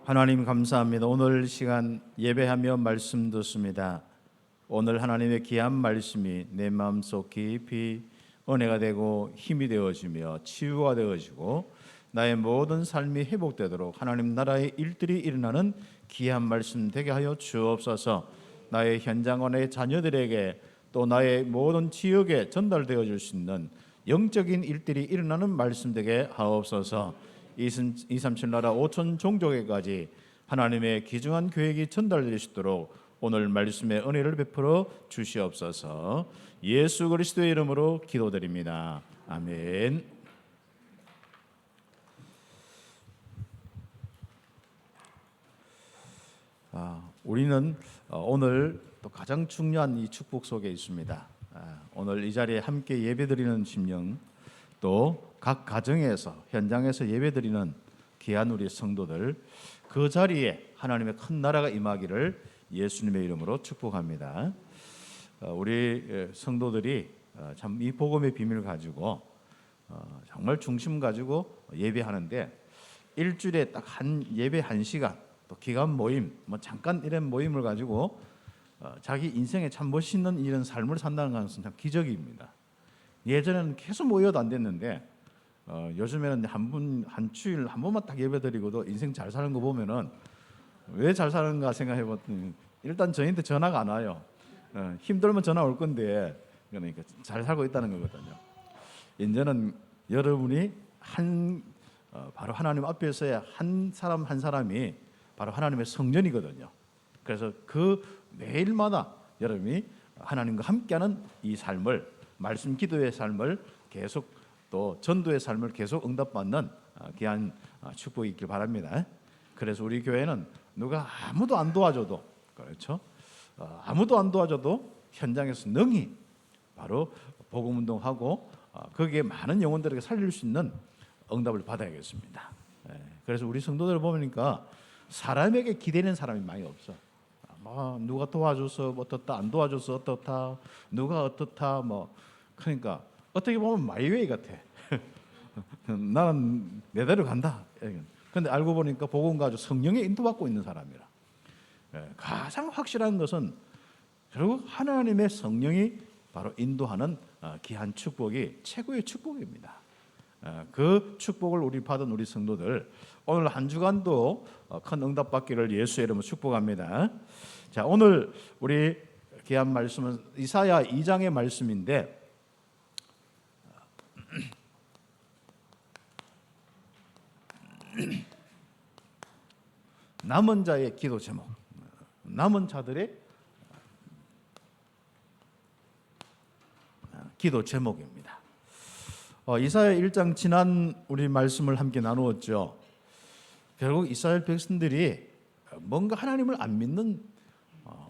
하나님 감사합니다. 오늘 시간 예배하며 말씀 듣습니다. 오늘 하나님의 귀한 말씀이 내 마음속 깊이 은혜가 되고 힘이 되어지며 치유가 되어지고 나의 모든 삶이 회복되도록 하나님 나라의 일들이 일어나는 귀한 말씀 되게 하여 주옵소서. 나의 현장원의 자녀들에게 또 나의 모든 지역에 전달되어질 수 있는 영적인 일들이 일어나는 말씀 되게 하옵소서. 237 나라 5천 종족에까지 하나님의 귀중한 계획이 전달될 수 있도록 오늘 말씀의 은혜를 베풀어 주시옵소서. 예수 그리스도의 이름으로 기도드립니다. 아멘. 우리는 오늘 또 가장 중요한 이 축복 속에 있습니다. 오늘 이 자리에 함께 예배드리는 심령, 또 각 가정에서 현장에서 예배드리는 귀한 우리 성도들, 그 자리에 하나님의 큰 나라가 임하기를 예수님의 이름으로 축복합니다. 우리 성도들이 참 이 복음의 비밀을 가지고 정말 중심 가지고 예배하는데, 일주일에 딱 한 예배 1시간, 또 기간 모임, 뭐 잠깐 이런 모임을 가지고 자기 인생에 참 멋있는 이런 삶을 산다는 것은 참 기적입니다. 예전에는 계속 모여도 안 됐는데 요즘에는 한 주일 한 번만 딱 예배드리고도 인생 잘 사는 거 보면은 왜 잘 사는가 생각해봤더니 일단 저희한테 전화가 안 와요. 힘들면 전화 올 건데, 그러니까 잘 살고 있다는 거거든요. 이제는 여러분이 바로 하나님 앞에서의 한 사람 한 사람이 바로 하나님의 성전이거든요. 그래서 그 매일마다 여러분이 하나님과 함께하는 이 삶을, 말씀 기도의 삶을 계속, 또 전도의 삶을 계속 응답받는 귀한 축복이 있길 바랍니다. 그래서 우리 교회는 누가 아무도 안 도와줘도, 그렇죠? 아무도 안 도와줘도 현장에서 능히 바로 복음 운동하고 거기에 많은 영혼들에게 살릴 수 있는 응답을 받아야겠습니다. 그래서 우리 성도들 보니까 사람에게 기대는 사람이 많이 없어. 누가 도와줘서 어떻다, 안 도와줘서 어떻다, 누가 어떻다, 뭐 그러니까 어떻게 보면 마이웨이 같아. 나는 내대로 간다. 그런데 알고 보니까 복음 가지고 성령에 인도받고 있는 사람이라. 가장 확실한 것은 결국 하나님의 성령이 바로 인도하는 귀한 축복이 최고의 축복입니다. 그 축복을 우리 받은 우리 성도들, 오늘 한 주간도 큰 응답 받기를 예수의 이름으로 축복합니다. 자, 오늘 우리 귀한 말씀은 이사야 2장의 말씀인데, 남은 자의 기도 제목, 남은 자들의 기도 제목입니다. 이사야 1장 지난 우리 말씀을 함께 나누었죠. 결국 이스라엘 백성들이 뭔가 하나님을 안 믿는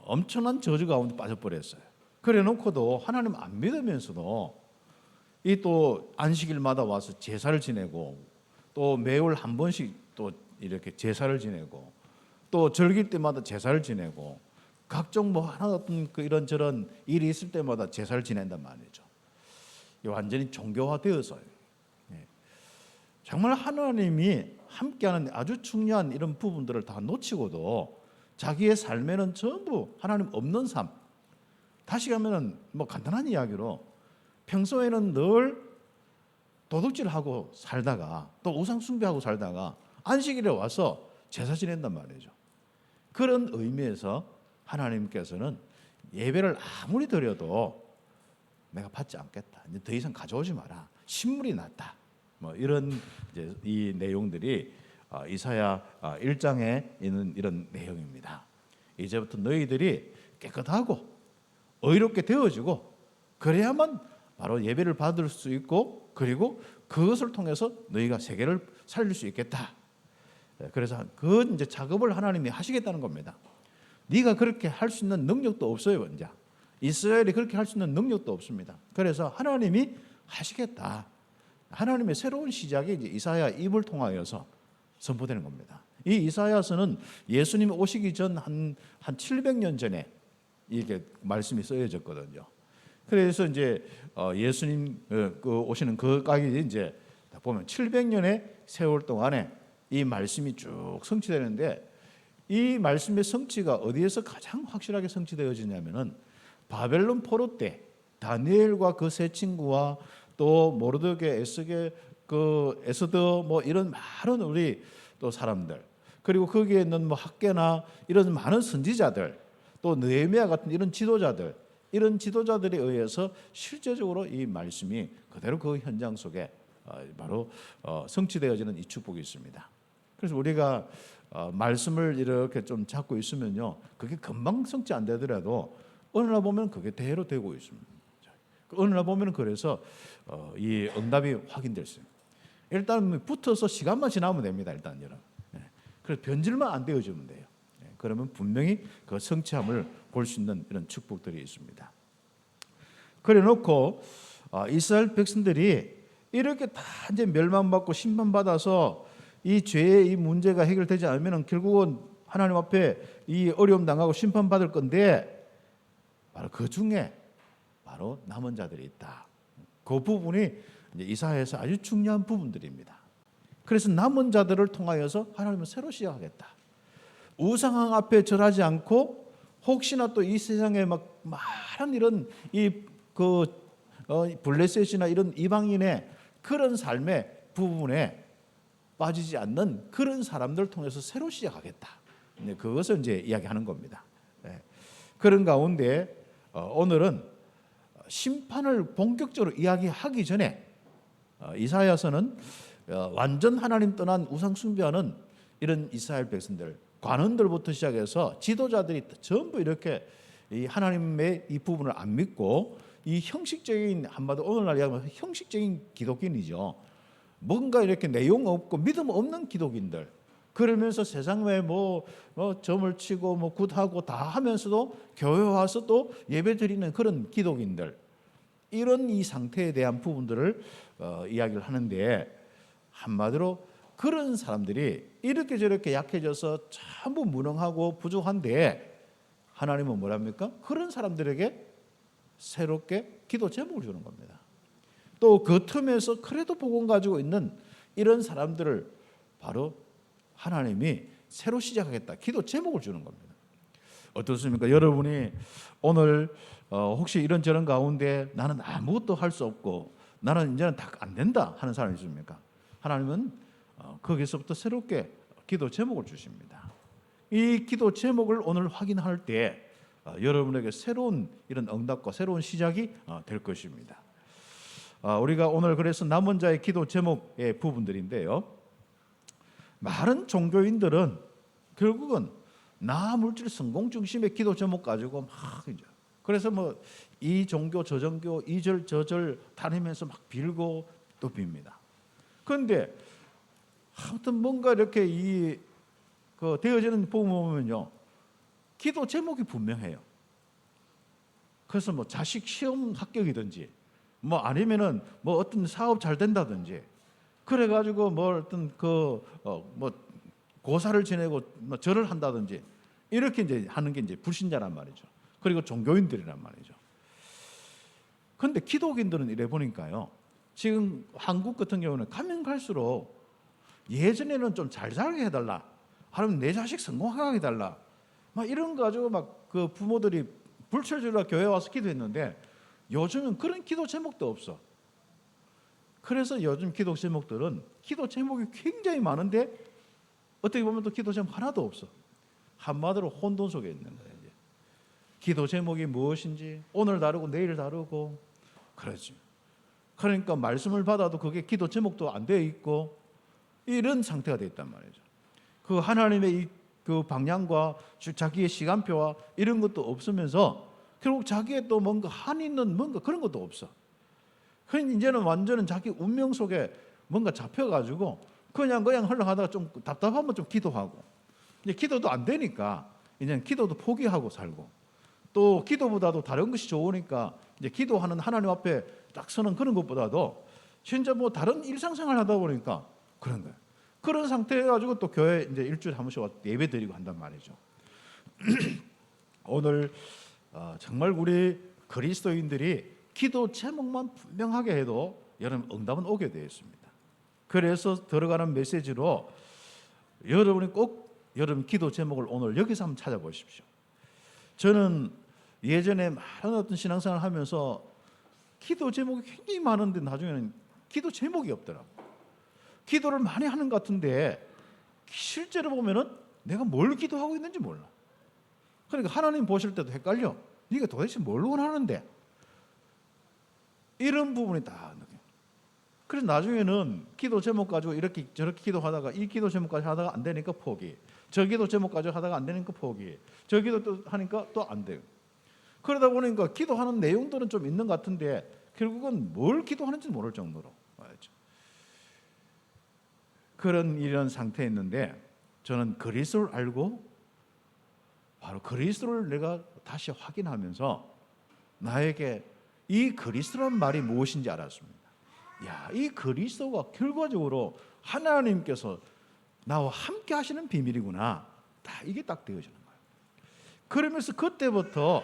엄청난 저주 가운데 빠져버렸어요. 그래 놓고도 하나님 안 믿으면서도 이 또 안식일마다 와서 제사를 지내고, 또 매월 한 번씩 또 이렇게 제사를 지내고, 또 절기 때마다 제사를 지내고, 각종 뭐 하나 어떤 그 이런저런 일이 있을 때마다 제사를 지낸단 말이죠. 완전히 종교화되어서요. 정말 하나님이 함께하는 아주 중요한 이런 부분들을 다 놓치고도 자기의 삶에는 전부 하나님 없는 삶. 다시 가면은 뭐 간단한 이야기로 평소에는 늘 도둑질하고 살다가 또 우상 숭배하고 살다가 안식일에 와서 제사 지낸단 말이죠. 그런 의미에서 하나님께서는 예배를 아무리 드려도 내가 받지 않겠다, 이제 더 이상 가져오지 마라, 신물이 났다, 뭐 이런 이제 이 내용들이 이사야 1장에 있는 이런 내용입니다. 이제부터 너희들이 깨끗하고 의롭게 되어지고 그래야만 바로 예배를 받을 수 있고, 그리고 그것을 통해서 너희가 세계를 살릴 수 있겠다. 그래서 그 이제 작업을 하나님이 하시겠다는 겁니다. 네가 그렇게 할 수 있는 능력도 없어요. 이제 이스라엘이 그렇게 할 수 있는 능력도 없습니다. 그래서 하나님이 하시겠다. 하나님의 새로운 시작이 이제 이사야 입을 통하여서 선포되는 겁니다. 이 이사야서는 예수님 오시기 전 한 700년 전에 이렇게 말씀이 쓰여졌거든요. 그래서 이제 예수님 오시는 그까지 이제 보면 700년의 세월 동안에 이 말씀이 쭉 성취되는데 이 말씀의 성취가 어디에서 가장 확실하게 성취되어지냐면은 바벨론 포로 때 다니엘과 그 세 친구와 또 모르드게, 에스게, 그 에스더 뭐 이런 많은 우리 또 사람들, 그리고 거기에 있는 뭐 학계나 이런 많은 선지자들, 또 느헤미야 같은 이런 지도자들, 이런 지도자들에 의해서 실제적으로 이 말씀이 그대로 그 현장 속에 바로 성취되어지는 이 축복이 있습니다. 그래서 우리가 말씀을 이렇게 좀 잡고 있으면요, 그게 금방 성취 안 되더라도 어느 날 보면 그게 대로 되고 있습니다. 어느 날 보면 그래서 이 응답이 확인됐어요. 일단 붙어서 시간만 지나면 됩니다. 일단 여러분. 그래서 변질만 안 되어지면 돼요. 그러면 분명히 그 성취함을 볼 수 있는 이런 축복들이 있습니다. 그래놓고 이스라엘 백성들이 이렇게 다 이제 멸망받고 심판받아서 이 죄의 이 문제가 해결되지 않으면 결국은 하나님 앞에 이 어려움 당하고 심판받을 건데, 바로 그 중에 바로 남은 자들이 있다. 그 부분이 이제 이사야에서 아주 중요한 부분들입니다. 그래서 남은 자들을 통하여서 하나님은 새로 시작하겠다. 우상왕 앞에 절하지 않고 혹시나 또 이 세상에 막 많은 이런 블레셋이나 이런 이방인의 그런 삶의 부분에 빠지지 않는 그런 사람들을 통해서 새로 시작하겠다. 그것을 이제 이야기하는 겁니다. 그런 가운데 오늘은 심판을 본격적으로 이야기하기 전에 이사야서는 완전 하나님 떠난 우상 숭배하는 이런 이스라엘 백성들, 관원들부터 시작해서 지도자들이 전부 이렇게 이 하나님의 이 부분을 안 믿고 이 형식적인, 한마디로 오늘날 이야기하면 형식적인 기독인이죠. 뭔가 이렇게 내용 없고 믿음 없는 기독인들, 그러면서 세상에 뭐 점을 치고 뭐 굿하고 다 하면서도 교회 와서 또 예배 드리는 그런 기독인들, 이런 이 상태에 대한 부분들을 이야기를 하는데, 한마디로 그런 사람들이 이렇게 저렇게 약해져서 전부 무능하고 부족한데 하나님은 뭐랍니까? 그런 사람들에게 새롭게 기도 제목을 주는 겁니다. 또 그 틈에서 그래도 복음 가지고 있는 이런 사람들을 바로 하나님이 새로 시작하겠다, 기도 제목을 주는 겁니다. 어떻습니까? 여러분이 오늘 혹시 이런저런 가운데 나는 아무것도 할 수 없고 나는 이제는 다 안 된다 하는 사람이 있습니까? 하나님은 거기서부터 새롭게 기도 제목을 주십니다. 이 기도 제목을 오늘 확인할 때 여러분에게 새로운 이런 응답과 새로운 시작이 될 것입니다. 우리가 오늘 그래서 남은 자의 기도 제목의 부분들인데요, 많은 종교인들은 결국은 나 물질 성공 중심의 기도 제목 가지고 막 이제, 그래서 뭐 이 종교 저 종교 이절 저절 다니면서 막 빌고 또 빕니다. 그런데 아무튼 뭔가 이렇게 되어지는 부분 보면요, 기도 제목이 분명해요. 그래서 뭐 자식 시험 합격이든지 뭐 아니면은 뭐 어떤 사업 잘 된다든지, 그래가지고 뭐 어떤 뭐 고사를 지내고 뭐 절을 한다든지, 이렇게 이제 하는 게 이제 불신자란 말이죠. 그리고 종교인들이란 말이죠. 그런데 기독인들은 이래 보니까요, 지금 한국 같은 경우는 가면 갈수록 예전에는 좀 잘 살게 해달라, 아니면 내 자식 성공하게 해달라, 막 이런 거 가지고 막 그 부모들이 불철주라 교회 와서 기도했는데 요즘은 그런 기도 제목도 없어. 그래서 요즘 기도 제목들은 기도 제목이 굉장히 많은데 어떻게 보면 또 기도 제목 하나도 없어. 한마디로 혼돈 속에 있는 거예요. 이제. 기도 제목이 무엇인지 오늘 다르고 내일 다르고 그러지. 그러니까 말씀을 받아도 그게 기도 제목도 안 되어 있고 이런 상태가 되어 있단 말이죠. 그 하나님의 그 방향과 자기의 시간표와 이런 것도 없으면서 결국 자기의 또 뭔가 한 있는 뭔가 그런 것도 없어. 그러니 이제는 완전히 자기 운명 속에 뭔가 잡혀가지고 그냥 흘러가다가 좀 답답하면 좀 기도하고, 이제 기도도 안 되니까 이제는 기도도 포기하고 살고, 또 기도보다도 다른 것이 좋으니까 이제 기도하는 하나님 앞에 딱 서는 그런 것보다도 진짜 뭐 다른 일상생활 하다 보니까 그런 거예요. 그런 상태에 가지고 또 교회 이제 일주일에 한 번씩 와서 예배 드리고 한단 말이죠. 오늘 정말 우리 그리스도인들이 기도 제목만 분명하게 해도 여러분 응답은 오게 되어 있습니다. 그래서 들어가는 메시지로 여러분이 꼭 여러분 기도 제목을 오늘 여기서 한번 찾아보십시오. 저는 예전에 많은 어떤 신앙생활을 하면서 기도 제목이 굉장히 많은데 나중에는 기도 제목이 없더라고. 기도를 많이 하는 것 같은데 실제로 보면은 내가 뭘 기도하고 있는지 몰라. 그러니까 하나님 보실 때도 헷갈려. 네가 도대체 뭘 원하는데? 이런 부분이 다 느껴요. 그래서 나중에는 기도 제목 가지고 이렇게 저렇게 기도하다가 이 기도 제목까지 하다가 안 되니까 포기. 저 기도 제목 가지고 하다가 안 되니까 포기. 저 기도 또 하니까 또 안 돼요. 그러다 보니까 기도하는 내용들은 좀 있는 것 같은데 결국은 뭘 기도하는지 모를 정도로 말이죠. 그런 이런 상태에 있는데 저는 그리스도를 알고 바로 그리스도를 내가 다시 확인하면서 나에게 이 그리스도란 말이 무엇인지 알았습니다. 야, 이 그리스도가 결과적으로 하나님께서 나와 함께 하시는 비밀이구나. 이게 딱 되어지는 거예요. 그러면서 그때부터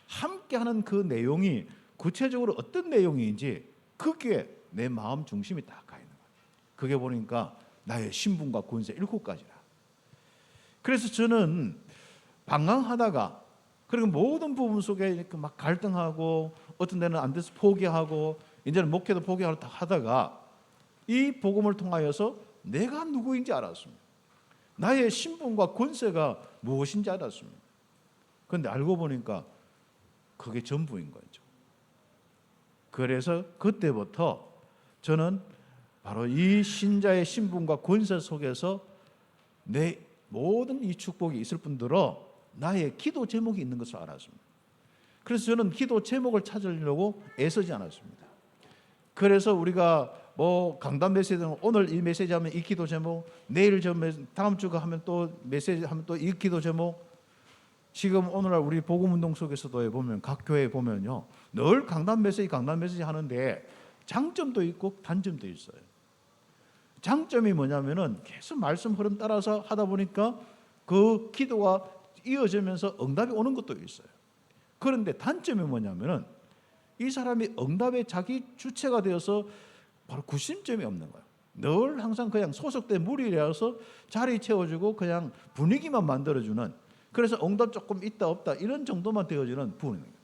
함께 하는 그 내용이 구체적으로 어떤 내용인지 그게 내 마음 중심이 딱 가 있는 거예요. 그게 보니까 나의 신분과 권세 7가지라. 그래서 저는 방황하다가 그리고 모든 부분 속에 이렇게 막 갈등하고 어떤 데는 안 돼서 포기하고 이제는 목회도 포기하고 하다가 이 복음을 통하여서 내가 누구인지 알았습니다. 나의 신분과 권세가 무엇인지 알았습니다. 그런데 알고 보니까 그게 전부인 거죠. 그래서 그때부터 저는 바로 이 신자의 신분과 권세 속에서 내 모든 이 축복이 있을 뿐더러 나의 기도 제목이 있는 것을 알았습니다. 그래서 저는 기도 제목을 찾으려고 애쓰지 않았습니다. 그래서 우리가 뭐 강단 메시지는 오늘 이 메시지 하면 이 기도 제목, 내일 다음 주가 하면 또 메시지 하면 또 이 기도 제목. 지금 오늘날 우리 복음 운동 속에서도 보면 각 교회에 보면요 늘 강단 메시지 하는데 장점도 있고 단점도 있어요. 장점이 뭐냐면은 계속 말씀 흐름 따라서 하다 보니까 그 기도가 이어지면서 응답이 오는 것도 있어요. 그런데 단점이 뭐냐면은 이 사람이 응답의 자기 주체가 되어서 바로 구심점이 없는 거예요. 늘 항상 그냥 소속된 무리라서 자리 채워주고 그냥 분위기만 만들어주는, 그래서 응답 조금 있다 없다 이런 정도만 되어지는 부분입니다.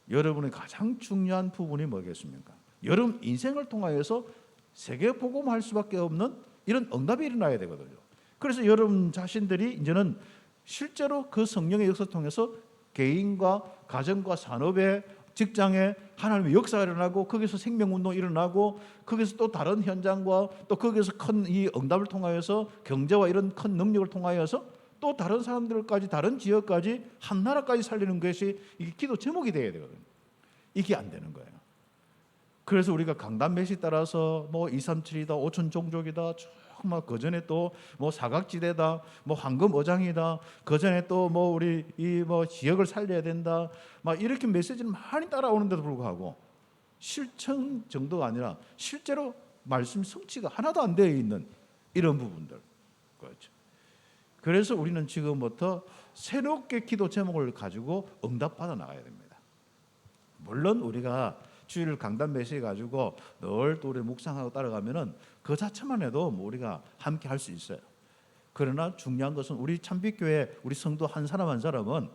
여러분의 가장 중요한 부분이 뭐겠습니까? 여러분 인생을 통하여서 세계 복음할 수밖에 없는 이런 응답이 일어나야 되거든요. 그래서 여러분 자신들이 이제는 실제로 그 성령의 역사를 통해서 개인과 가정과 산업에 직장에 하나님의 역사가 일어나고 거기서 생명운동이 일어나고 거기서 또 다른 현장과 또 거기서 큰 이 응답을 통하여서 경제와 이런 큰 능력을 통하여서 또 다른 사람들까지 다른 지역까지 한 나라까지 살리는 것이 이게 기도 제목이 돼야 되거든요. 이게 안 되는 거예요. 그래서 우리가 강단 메시 따라서 뭐 237이다 5천 종족이다 막 그전에 또 뭐 사각지대다 뭐 황금 어장이다 그전에 또 뭐 우리 이 뭐 지역을 살려야 된다 막 이렇게 메시지를 많이 따라오는데도 불구하고 실천 정도가 아니라 실제로 말씀 성취가 하나도 안 되어 있는 이런 부분들 그렇죠. 그래서 우리는 지금부터 새롭게 기도 제목을 가지고 응답받아 나가야 됩니다. 물론 우리가 주일 강단 메시지 가지고 늘 또 우리 묵상하고 따라가면은 그 자체만 해도 뭐 우리가 함께 할 수 있어요. 그러나 중요한 것은 우리 참빛교회 우리 성도 한 사람 한 사람은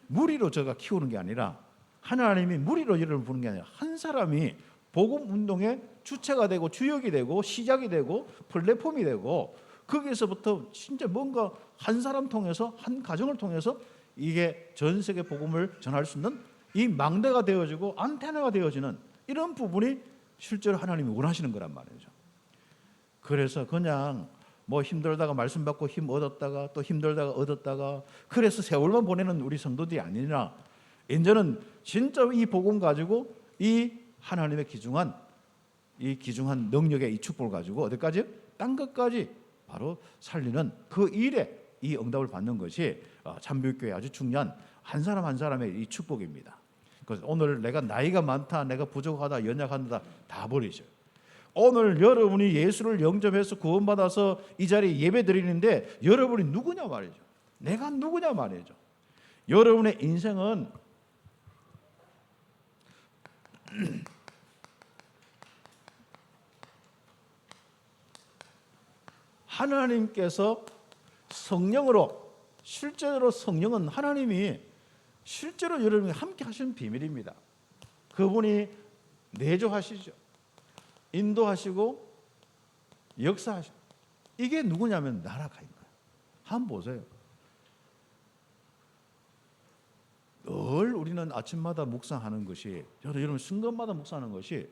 무리로 저가 키우는 게 아니라 하나님이 무리로 이를 부는 게 아니라 한 사람이 복음 운동의 주체가 되고 주역이 되고 시작이 되고 플랫폼이 되고 거기에서부터 진짜 뭔가 한 사람 통해서 한 가정을 통해서 이게 전 세계 복음을 전할 수 있는 이 망대가 되어지고 안테나가 되어지는 이런 부분이 실제로 하나님이 원하시는 거란 말이죠. 그래서 그냥 뭐 힘들다가 말씀 받고 힘 얻었다가 또 힘들다가 얻었다가 그래서 세월만 보내는 우리 성도들이 아니라 이제는 진짜 이 복음 가지고 이 하나님의 귀중한 능력의 이 축복을 가지고 어디까지? 딴 것까지 바로 살리는 그 일에 이 응답을 받는 것이 참교육교회 아주 중요한 한 사람 한 사람의 이 축복입니다. 그래서 오늘 내가 나이가 많다, 내가 부족하다, 연약하다 다 버리셔요. 오늘 여러분이 예수를 영접해서 구원받아서 이 자리에 예배 드리는데 여러분이 누구냐 말이죠. 내가 누구냐 말이죠. 여러분의 인생은 하나님께서 성령으로, 실제로 성령은 하나님이 실제로 여러분과 함께 하시는 비밀입니다. 그분이 내조하시죠. 인도하시고 역사하시고. 이게 누구냐면 나라가인 거예요. 한번 보세요. 늘 우리는 아침마다 묵상하는 것이, 여러분 순간마다 묵상하는 것이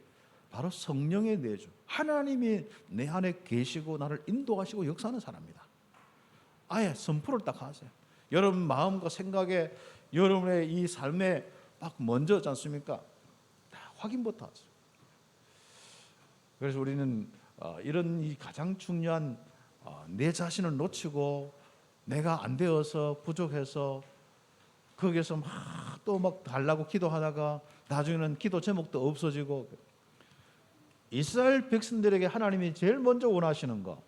바로 성령의 내조, 하나님이 내 안에 계시고 나를 인도하시고 역사하는 사람입니다. 아예 선포를 딱 하세요. 여러분 마음과 생각에, 여러분의 이 삶에 딱 먼저 있지 않습니까? 다 확인부터 하세요. 그래서 우리는 이런 이 가장 중요한 내 자신을 놓치고 내가 안 되어서 부족해서 거기에서 막 달라고 기도하다가 나중에는 기도 제목도 없어지고. 이스라엘 백성들에게 하나님이 제일 먼저 원하시는 거,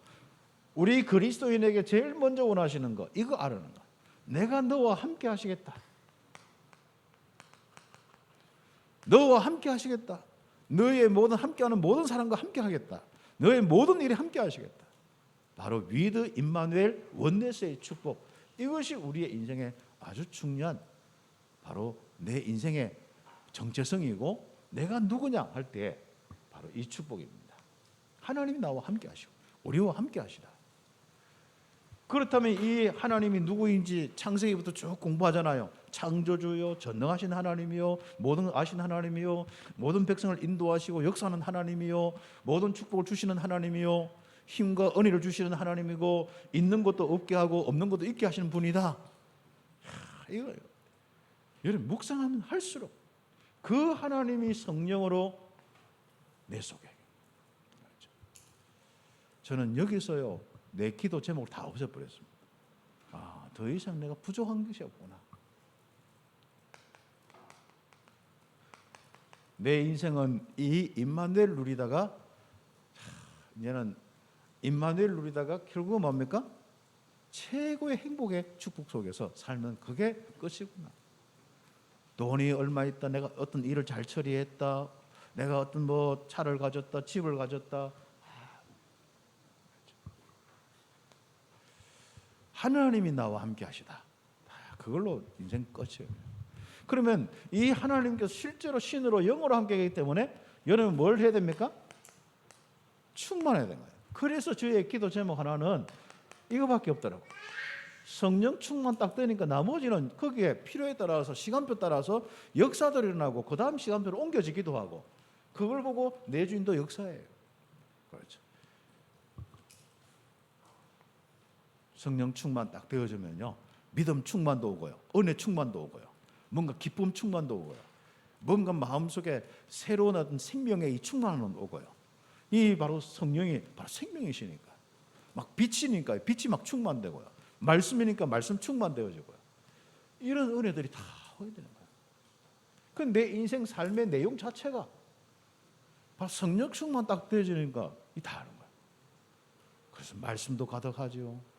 우리 그리스도인에게 제일 먼저 원하시는 거, 이거 아는 거. 내가 너와 함께 하시겠다. 너와 함께 하시겠다. 너의 모든 함께하는 모든 사람과 함께 하겠다. 너의 모든 일에 함께 하시겠다. 바로 위드 임마누엘 원네스의 축복. 이것이 우리의 인생에 아주 중요한, 바로 내 인생의 정체성이고 내가 누구냐 할 때 바로 이 축복입니다. 하나님이 나와 함께 하시고 우리와 함께 하시라. 그렇다면 이 하나님이 누구인지 창세기부터 쭉 공부하잖아요. 창조주요, 전능하신 하나님이요, 모든 아신 하나님이요, 모든 백성을 인도하시고 역사하는 하나님이요, 모든 축복을 주시는 하나님이요, 힘과 은혜를 주시는 하나님이고, 있는 것도 없게 하고 없는 것도 있게 하시는 분이다. 이거예요. 여러분 묵상하면 할수록 그 하나님이 성령으로 내 속에. 저는 여기서요 내 기도 제목을 다 없애버렸습니다. 더 이상 내가 부족한 것이 없구나. 내 인생은 이 임마누엘 누리다가, 이제는 임마누엘 누리다가 결국은 뭡니까? 최고의 행복의 축복 속에서 살면 그게 끝이구나. 돈이 얼마 있다, 내가 어떤 일을 잘 처리했다, 내가 어떤 뭐 차를 가졌다, 집을 가졌다. 하나님이 나와 함께 하시다. 그걸로 인생 끝이에요. 그러면 이 하나님께서 실제로 신으로 영으로 함께 하기 때문에 여러분 뭘 해야 됩니까? 충만해야 되는 거예요. 그래서 저의 기도 제목 하나는 이거밖에 없더라고요. 성령 충만 딱 되니까 나머지는 거기에 필요에 따라서 시간표 따라서 역사들이 일어나고 그 다음 시간표로 옮겨지기도 하고, 그걸 보고 내 주인도 역사예요. 그렇죠. 성령 충만 딱 되어지면요, 믿음 충만도 오고요, 은혜 충만도 오고요, 뭔가 기쁨 충만도 오고요, 뭔가 마음속에 새로운 어떤 생명의 이 충만은 오고요. 이 바로 성령이 바로 생명이시니까, 막 빛이니까 빛이 막 충만되고요, 말씀이니까 말씀 충만되어지고요. 이런 은혜들이 다 오게 되는 거예요. 그 내 인생 삶의 내용 자체가 바로 성령 충만 딱 되어지니까 이 다른 거예요. 그래서 말씀도 가득하지요.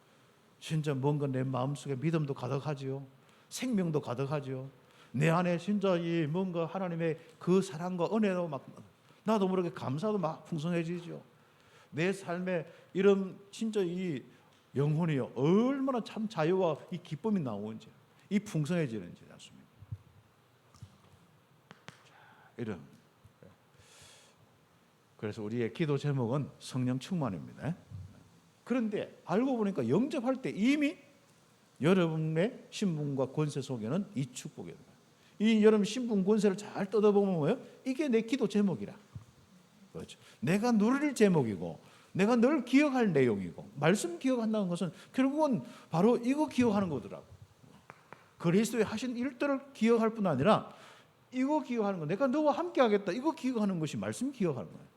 진짜 뭔가 내 마음속에 믿음도 가득하지요. 생명도 가득하지요. 내 안에 진짜 이 뭔가 하나님의 그 사랑과 은혜도 막 나도 모르게 감사도 막 풍성해지죠. 내 삶에 이런 진짜 이 영혼이요 얼마나 참 자유와 이 기쁨이 나오는지, 이 풍성해지는지 않습니까? 이런. 그래서 우리의 기도 제목은 성령 충만입니다. 그런데 알고 보니까 영접할 때 이미 여러분의 신분과 권세 속에는 이 축복이에요. 이 여러분 신분 권세를 잘 뜯어보면 뭐예요? 이게 내 기도 제목이라. 그렇죠. 내가 누릴 제목이고, 내가 늘 기억할 내용이고, 말씀 기억한다는 것은 결국은 바로 이거 기억하는 거더라고. 그리스도의 하신 일들을 기억할 뿐 아니라 이거 기억하는 거, 내가 너와 함께 하겠다, 이거 기억하는 것이 말씀 기억하는 거예요.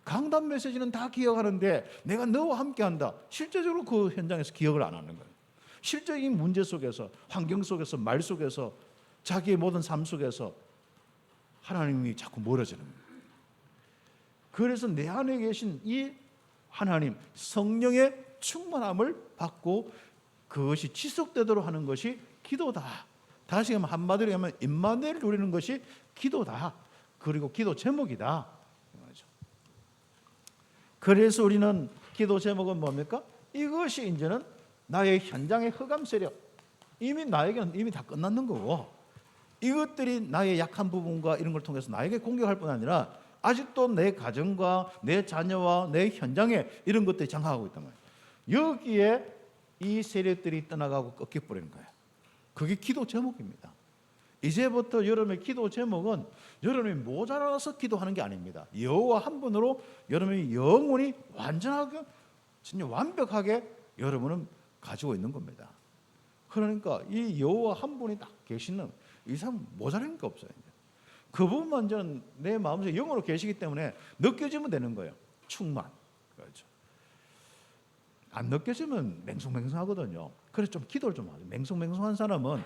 강단 메시지는 다 기억하는데 내가 너와 함께 한다, 실제적으로 그 현장에서 기억을 안 하는 거예요. 실제적인 문제 속에서, 환경 속에서, 말 속에서, 자기의 모든 삶 속에서 하나님이 자꾸 멀어지는 거예요. 그래서 내 안에 계신 이 하나님 성령의 충만함을 받고 그것이 지속되도록 하는 것이 기도다. 다시 한마디로 하면 임마누엘 누리는 것이 기도다. 그리고 기도 제목이다. 그래서 우리는 기도 제목은 뭡니까? 이것이 이제는 나의 현장의 흑암 세력, 이미 나에게는 이미 다 끝났는 거고, 이것들이 나의 약한 부분과 이런 걸 통해서 나에게 공격할 뿐 아니라 아직도 내 가정과 내 자녀와 내 현장에 이런 것들이 장악하고 있단 말이에요. 여기에 이 세력들이 떠나가고 꺾여버리는 거예요. 그게 기도 제목입니다. 이제부터 여러분의 기도 제목은 여러분이 모자라서 기도하는 게 아닙니다. 여호와 한 분으로 여러분이 영원히 완전하게, 진짜 완벽하게 여러분은 가지고 있는 겁니다. 그러니까 이 여호와 한 분이 딱 계시는 이 사람 모자란 게 없어요. 그분만 저는 내 마음속에 영으로 계시기 때문에 느껴지면 되는 거예요. 충만. 그렇죠. 안 느껴지면 맹숭맹숭하거든요. 그래서 좀 기도를 좀 하죠. 맹숭맹숭한 사람은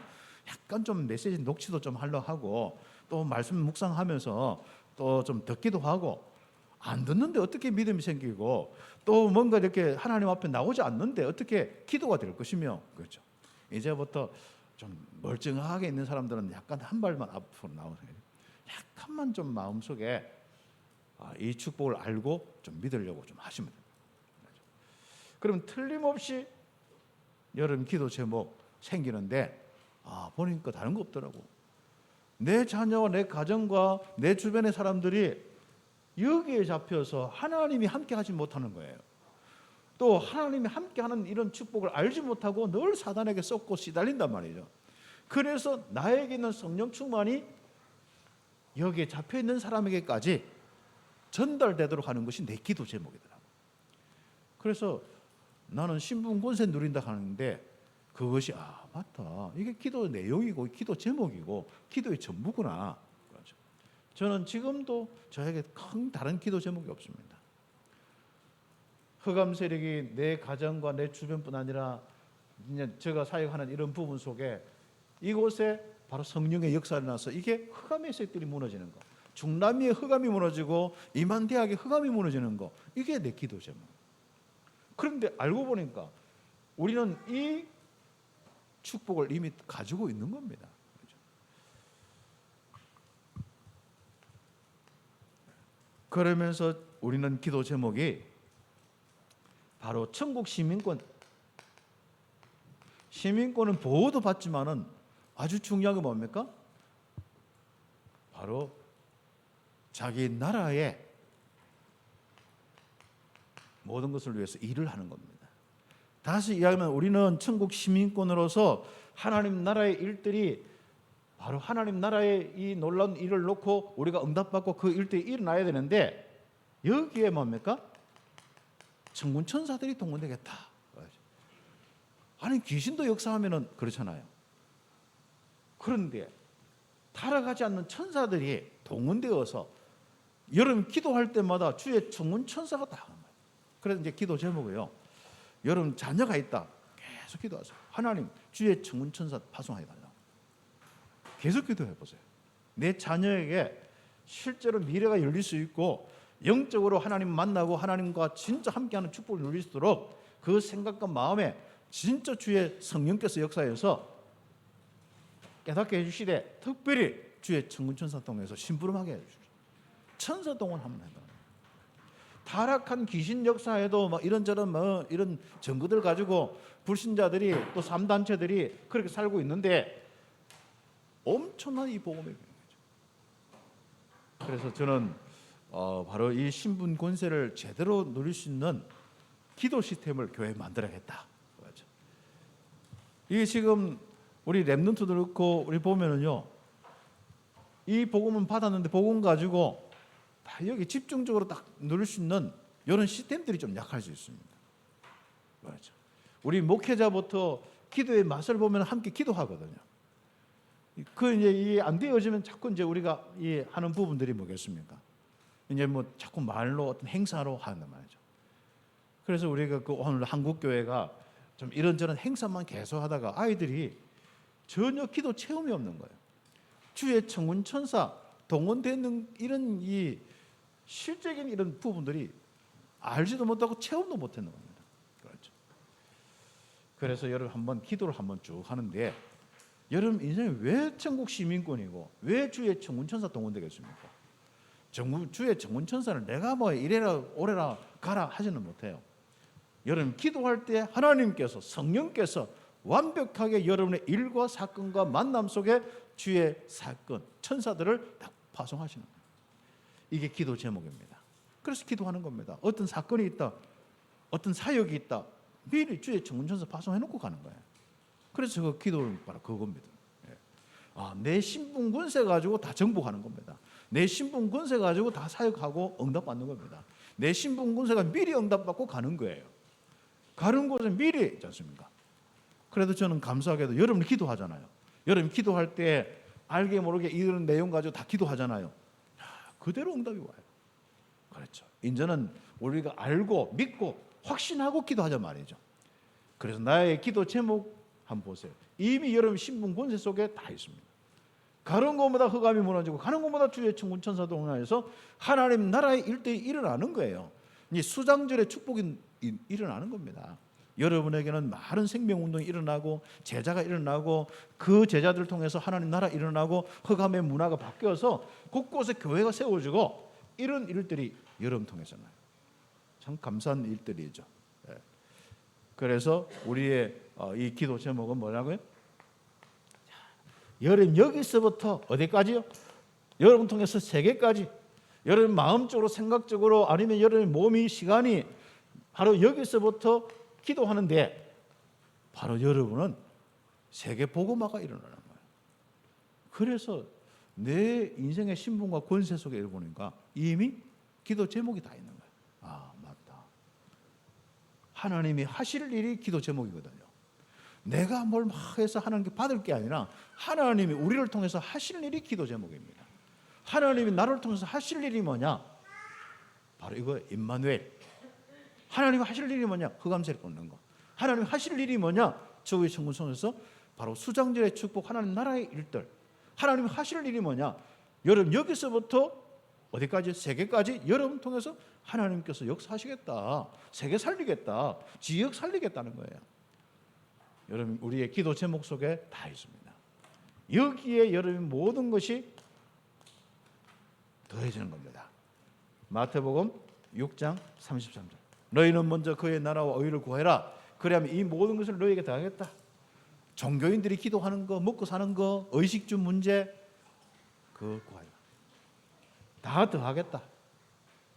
약간 좀 메시지 녹취도 좀 하려 하고 또 말씀 묵상하면서 또 좀 듣기도 하고, 안 듣는데 어떻게 믿음이 생기고 또 뭔가 이렇게 하나님 앞에 나오지 않는데 어떻게 기도가 될 것이며, 그렇죠. 이제부터 좀 멀쩡하게 있는 사람들은 약간 한 발만 앞으로 나오세요. 약간만 좀 마음속에 이 축복을 알고 좀 믿으려고 좀 하시면 됩니다. 그럼 틀림없이 여러분 기도 제목 생기는데 보니까 다른 거 없더라고. 내 자녀와 내 가정과 내 주변의 사람들이 여기에 잡혀서 하나님이 함께 하지 못하는 거예요. 또 하나님이 함께하는 이런 축복을 알지 못하고 늘 사단에게 썩고 시달린단 말이죠. 그래서 나에게 있는 성령 충만이 여기에 잡혀있는 사람에게까지 전달되도록 하는 것이 내 기도 제목이더라고요. 그래서 나는 신분 권세 누린다 하는데 그것이 맞다, 이게 기도 내용이고 기도 제목이고 기도의 전부구나. 그렇죠. 저는 지금도 저에게 큰 다른 기도 제목이 없습니다. 흑암 세력이 내 가정과 내 주변뿐 아니라 이제 제가 사역하는 이런 부분 속에 이곳에 바로 성령의 역사를 나서 이게 흑암의 세력들이 무너지는 거, 중남미의 흑암이 무너지고 이만대학의 흑암이 무너지는 거, 이게 내 기도 제목. 그런데 알고 보니까 우리는 이 축복을 이미 가지고 있는 겁니다. 그렇죠? 그러면서 우리는 기도 제목이 바로 천국 시민권, 시민권은 보호도 받지만은 아주 중요한 게 뭡니까? 바로 자기 나라의 모든 것을 위해서 일을 하는 겁니다. 다시 이야기하면 우리는 천국 시민권으로서 하나님 나라의 일들이 바로 하나님 나라의 이 놀라운 일을 놓고 우리가 응답받고 그 일들이 일어나야 되는데, 여기에 뭡니까? 천군 천사들이 동원되겠다. 아니 귀신도 역사하면은 그렇잖아요. 그런데 타락하지 않는 천사들이 동원되어서 여러분 기도할 때마다 주의 천군 천사가 다 하는 거예요. 그래서 이제 기도 제목이요, 여러분 자녀가 있다, 계속 기도하세요. 하나님 주의 천군 천사 파송하여 달라고 계속 기도해 보세요. 내 자녀에게 실제로 미래가 열릴 수 있고 영적으로 하나님 만나고 하나님과 진짜 함께하는 축복을 누릴 수 있도록 그 생각과 마음에 진짜 주의 성령께서 역사해서 깨닫게 해주시되, 특별히 주의 천군천사 통해서 심부름하게 해주시죠. 천사 동원 한번 해봐. 타락한 귀신 역사에도 막 이런저런 이런 증거들 가지고 불신자들이 또 3단체들이 그렇게 살고 있는데 엄청난 이 복음의 거죠. 그래서 저는 바로 이 신분 권세를 제대로 누릴 수 있는 기도 시스템을 교회에 만들어야겠다. 그렇죠. 이게 지금 우리 랩런트도 그렇고 우리 보면은요, 이 복음은 받았는데 복음 가지고 다 여기 집중적으로 딱 누릴 수 있는 이런 시스템들이 좀 약할 수 있습니다. 그렇죠. 우리 목회자부터 기도의 맛을 보면 함께 기도하거든요. 그 이제 이 안 되어지면 자꾸 이제 우리가 이 하는 부분들이 뭐겠습니까? 이제 뭐 자꾸 말로 어떤 행사로 하는 말이죠. 그래서 우리가 그 오늘 한국 교회가 좀 이런저런 행사만 계속 하다가 아이들이 전혀 기도 체험이 없는 거예요. 주의 천군 천사 동원되는 이런 이 실적인 이런 부분들이 알지도 못하고 체험도 못했는 겁니다. 그렇죠. 그래서 여러분 한번 기도를 한번 쭉 하는데, 여러분 인생에 왜 천국 시민권이고 왜 주의 천군 천사 동원되겠습니까? 주의 천군 천사를 내가 뭐 이래라 오래라 가라 하지는 못해요. 여러분 기도할 때 하나님께서 성령께서 완벽하게 여러분의 일과 사건과 만남 속에 주의 사건, 천사들을 딱 파송하시는 거예요. 이게 기도 제목입니다. 그래서 기도하는 겁니다. 어떤 사건이 있다, 어떤 사역이 있다, 미리 주의 천군천사 파송해놓고 가는 거예요. 그래서 그 기도는 바로 그겁니다. 내 신분 권세 가지고 다 정복하는 겁니다. 내 신분 권세 가지고 다 사역하고 응답받는 겁니다. 내 신분 권세가 미리 응답받고 가는 거예요. 가는 곳은 미리 있지 않습니까? 그래도 저는 감사하게도 여러분 기도하잖아요. 여러분 기도할 때 알게 모르게 이런 내용 가지고 다 기도하잖아요. 그대로 응답이 와요. 그렇죠. 이제는 우리가 알고 믿고 확신하고 기도하자 말이죠. 그래서 나의 기도 제목 한번 보세요. 이미 여러분 신분 권세 속에 다 있습니다. 가는 곳마다 흑암이 무너지고 가는 곳마다 주의 천군 천사도 응하여서 하나님 나라의 일들이 일어나는 거예요. 이 수장절의 축복이 일어나는 겁니다. 여러분에게는 많은 생명운동이 일어나고 제자가 일어나고 그 제자들을 통해서 하나님 나라 일어나고 흑암의 문화가 바뀌어서 곳곳에 교회가 세워지고 이런 일들이 여러분 통해서 나요. 참 감사한 일들이죠. 그래서 우리의 이 기도 제목은 뭐라고요? 여러분 여기서부터 어디까지요? 여러분 통해서 세계까지, 여러분 마음적으로 생각적으로 아니면 여러분 몸이 시간이 바로 여기서부터 기도하는데 바로 여러분은 세계 복음화가 일어나는 거예요. 그래서 내 인생의 신분과 권세 속에 보니까 이미 기도 제목이 다 있는 거예요. 아, 맞다. 하나님이 하실 일이 기도 제목이거든요. 내가 뭘 막 해서 하나님께 받을 게 아니라 하나님이 우리를 통해서 하실 일이 기도 제목입니다. 하나님이 나를 통해서 하실 일이 뭐냐? 바로 이거 임마누엘. 하나님이 하실 일이 뭐냐? 흑암세를 걷는 거. 하나님이 하실 일이 뭐냐? 저의 천군 성에서 바로 수장절의 축복, 하나님 나라의 일들. 하나님이 하실 일이 뭐냐? 여러분 여기서부터 어디까지? 세계까지 여러분 통해서 하나님께서 역사하시겠다. 세계 살리겠다. 지역 살리겠다는 거예요. 여러분 우리의 기도 제목 속에 다 있습니다. 여기에 여러분 모든 것이 더해지는 겁니다. 마태복음 6장 33절. 너희는 먼저 그의 나라와 의를 구해라. 그래야면 이 모든 것을 너희에게 더하겠다. 종교인들이 기도하는 거, 먹고 사는 거, 의식주 문제 그거 구하라. 다 더하겠다.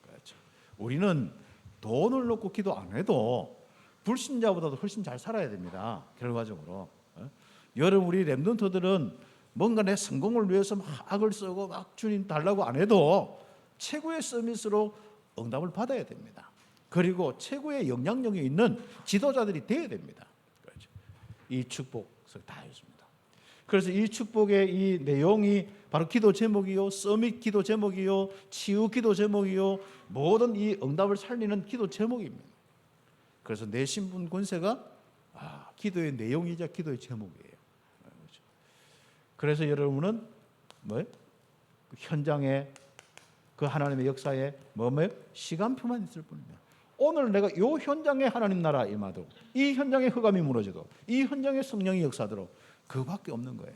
그렇죠. 우리는 돈을 놓고 기도 안 해도 불신자보다도 훨씬 잘 살아야 됩니다. 결과적으로. 여러분 우리 렘넌트들은 뭔가 내 성공을 위해서 막 악을 쓰고 막 주님 달라고 안 해도 최고의 서밋으로 응답을 받아야 됩니다. 그리고 최고의 영향력이 있는 지도자들이 되어야 됩니다. 그렇죠. 이 축복 다 있습니다. 그래서 이 축복의 이 내용이 바로 기도 제목이요, 서밋 기도 제목이요, 치유 기도 제목이요, 모든 이 응답을 살리는 기도 제목입니다. 그래서 내 신분 권세가 기도의 내용이자 기도의 제목이에요. 그렇죠. 그래서 여러분은 뭐예요? 현장에 그 하나님의 역사에 뭐예요? 시간표만 있을 뿐입니다. 오늘 내가 이 현장에 하나님 나라 임하도록, 이 현장에 흑암이 무너지도록, 이 현장에 성령이 역사하도록 그밖에 없는 거예요.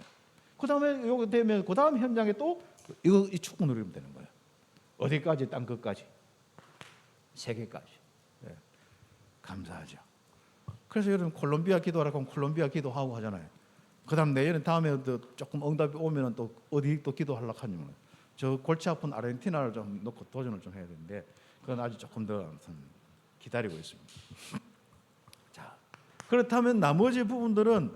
그 다음에 요거 되면 그 다음 현장에 또 이 축복 누리면 되는 거예요. 어디까지? 땅 끝까지, 세계까지. 네. 감사하죠. 그래서 여러분 콜롬비아 기도하라고 하면 콜롬비아 기도하고 하잖아요. 그 다음 내일은 다음에 조금 응답이 오면 또 어디 또 기도하려고 하냐면 저 골치 아픈 아르헨티나를 좀 놓고 도전을 좀 해야 되는데 그건 아직 조금 더 기다리고 있습니다. 자, 그렇다면 나머지 부분들은